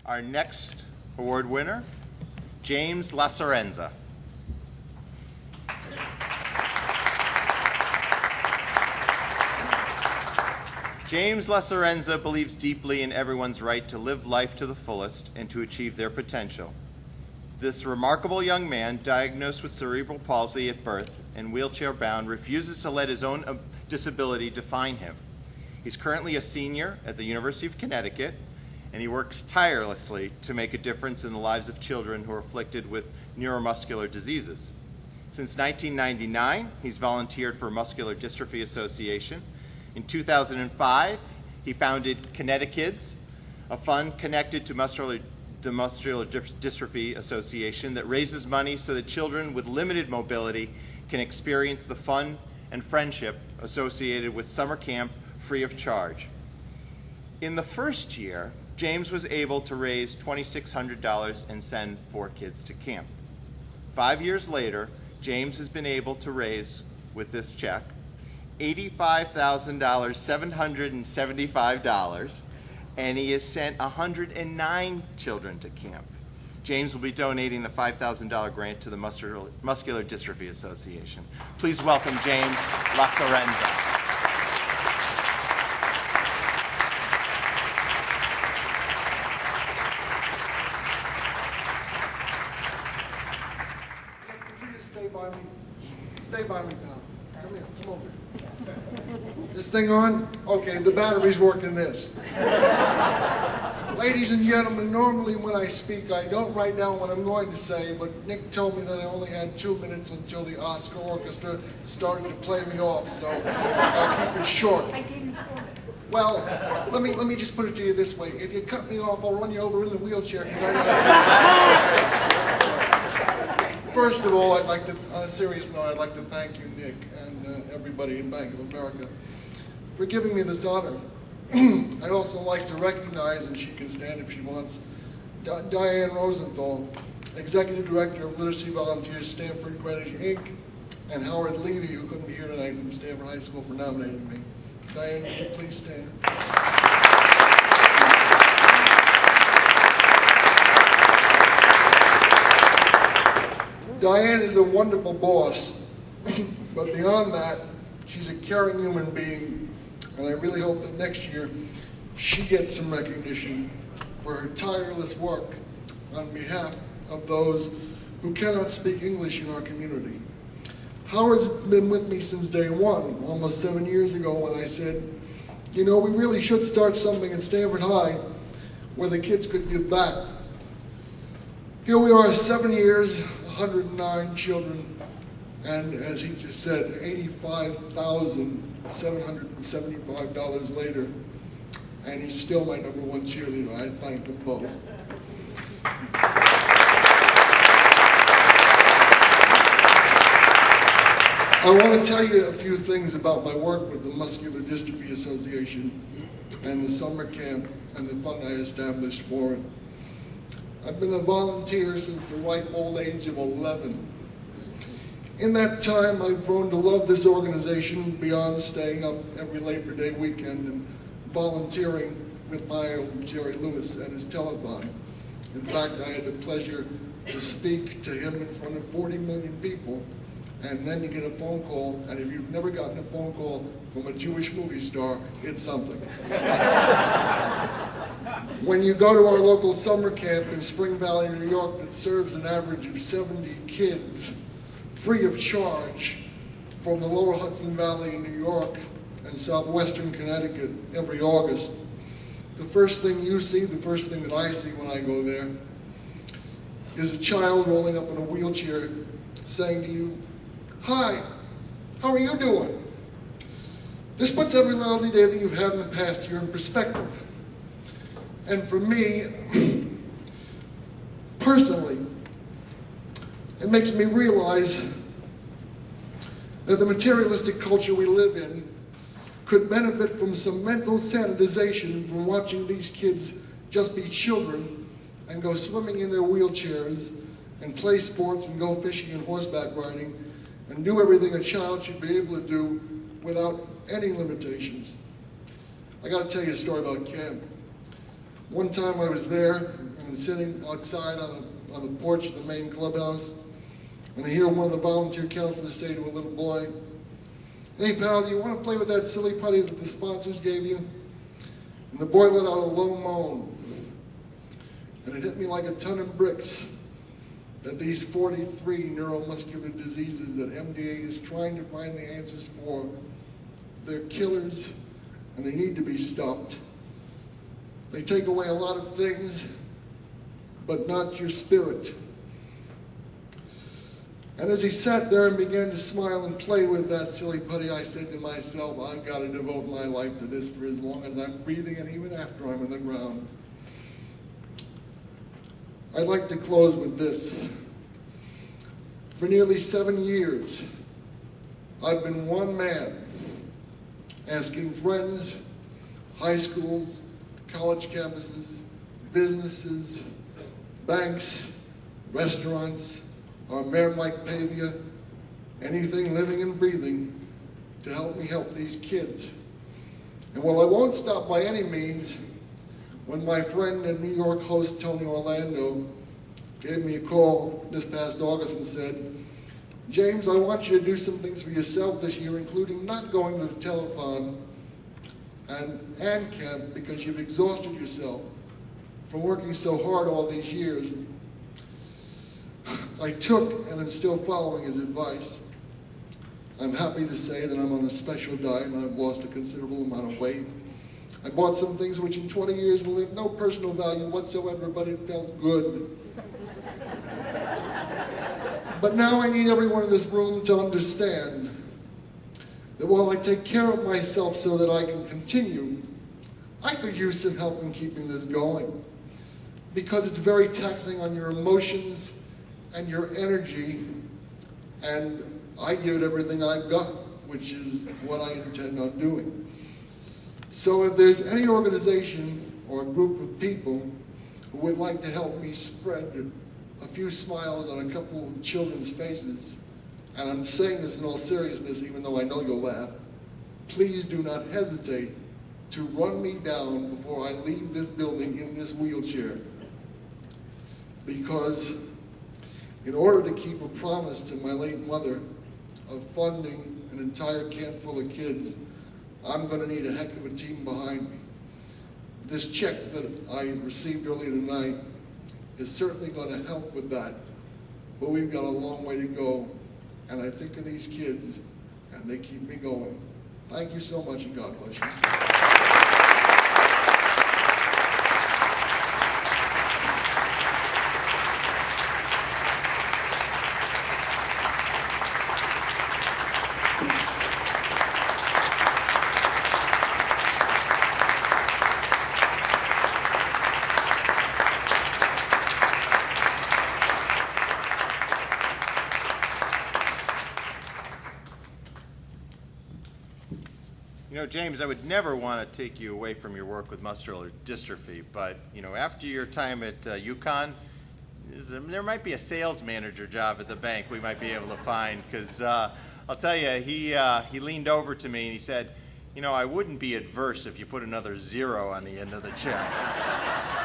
Our next award winner, James Lacerenza. James Lacerenza believes deeply in everyone's right to live life to the fullest and to achieve their potential. This remarkable young man, diagnosed with cerebral palsy at birth and wheelchair-bound, refuses to let his own disability define him. He's currently a senior at the University of Connecticut, and he works tirelessly to make a difference in the lives of children who are afflicted with neuromuscular diseases. Since 1999, he's volunteered for Muscular Dystrophy Association. In 2005, he founded Connectikids, a fund connected to Muscular Dystrophy Association that raises money so that children with limited mobility can experience the fun and friendship associated with summer camp free of charge. In the first year, James was able to raise $2,600 and send 4 kids to camp. 5 years later, James has been able to raise, with this check, $85,775, and he has sent 109 children to camp. James will be donating the $5,000 grant to the Muscular Dystrophy Association. Please welcome James Lacerenza. Stay by me, pal. Come here, come over. This thing on? Okay, the battery's working this. Ladies and gentlemen, normally when I speak, I don't write down what I'm going to say, but Nick told me that I only had 2 minutes until the Oscar Orchestra started to play me off, so I'll keep it short. I gave you 4 minutes. Well, let me just put it to you this way. If you cut me off, I'll run you over in the wheelchair, because I know. First of all, I'd like to, on a serious note, I'd like to thank you, Nick, and everybody in Bank of America for giving me this honor. I'd also like to recognize, and she can stand if she wants, Diane Rosenthal, Executive Director of Literacy Volunteers, Stanford Greenwich, Inc., and Howard Levy, who couldn't be here tonight from Stanford High School, for nominating me. Diane, would you please stand? Diane is a wonderful boss, but beyond that, she's a caring human being, and I really hope that next year she gets some recognition for her tireless work on behalf of those who cannot speak English in our community. Howard's been with me since day one, almost 7 years ago, when I said, you know, we really should start something at Stanford High where the kids could give back. Here we are, 7 years, 109 children, and as he just said, $85,775 later, and he's still my #1 cheerleader. I thank them both. I want to tell you a few things about my work with the Muscular Dystrophy Association and the summer camp and the fund I established for it. I've been a volunteer since the ripe old age of 11. In that time, I've grown to love this organization beyond staying up every Labor Day weekend and volunteering with my old Jerry Lewis at his telethon. In fact, I had the pleasure to speak to him in front of 40 million people, and then to get a phone call, and if you've never gotten a phone call from a Jewish movie star, it's something. When you go to our local summer camp in Spring Valley, New York, that serves an average of 70 kids, free of charge, from the lower Hudson Valley in New York and southwestern Connecticut every August, the first thing you see, the first thing that I see when I go there, is a child rolling up in a wheelchair saying to you, "Hi, how are you doing?" This puts every lousy day that you've had in the past year in perspective. And for me, personally, it makes me realize that the materialistic culture we live in could benefit from some mental sanitization from watching these kids just be children and go swimming in their wheelchairs and play sports and go fishing and horseback riding and do everything a child should be able to do without any limitations. I gotta tell you a story about camp. One time I was there, and been sitting outside on the porch of the main clubhouse, and I hear one of the volunteer counselors say to a little boy, "Hey pal, do you want to play with that silly putty that the sponsors gave you?" And the boy let out a low moan, and it hit me like a ton of bricks that these 43 neuromuscular diseases that MDA is trying to find the answers for, they're killers and they need to be stopped. They take away a lot of things, but not your spirit. And as he sat there and began to smile and play with that silly putty, I said to myself, I've got to devote my life to this for as long as I'm breathing and even after I'm in the ground. I'd like to close with this. For nearly 7 years, I've been one man asking friends, high schools, college campuses, businesses, banks, restaurants, our Mayor Mike Pavia, anything living and breathing to help me help these kids. And while I won't stop by any means, when my friend and New York host Tony Orlando gave me a call this past August and said, "James, I want you to do some things for yourself this year, including not going to the telethon and camp because you've exhausted yourself from working so hard all these years." I took and am still following his advice. I'm happy to say that I'm on a special diet and I've lost a considerable amount of weight. I bought some things which in 20 years will have no personal value whatsoever, but it felt good. But now I need everyone in this room to understand that while I take care of myself so that I can continue, I could use some help in keeping this going, because it's very taxing on your emotions and your energy, and I give it everything I've got, which is what I intend on doing. So if there's any organization or a group of people who would like to help me spread a few smiles on a couple of children's faces, and I'm saying this in all seriousness even though I know you'll laugh, please do not hesitate to run me down before I leave this building in this wheelchair. Because in order to keep a promise to my late mother of funding an entire camp full of kids, I'm going to need a heck of a team behind me. This check that I received earlier tonight is certainly going to help with that, but we've got a long way to go, and I think of these kids, and they keep me going. Thank you so much, and God bless you. You know, James, I would never want to take you away from your work with muscular dystrophy, but, you know, after your time at UConn, there might be a sales manager job at the bank we might be able to find, because I'll tell you, he leaned over to me and he said, you know, I wouldn't be adverse if you put another 0 on the end of the check.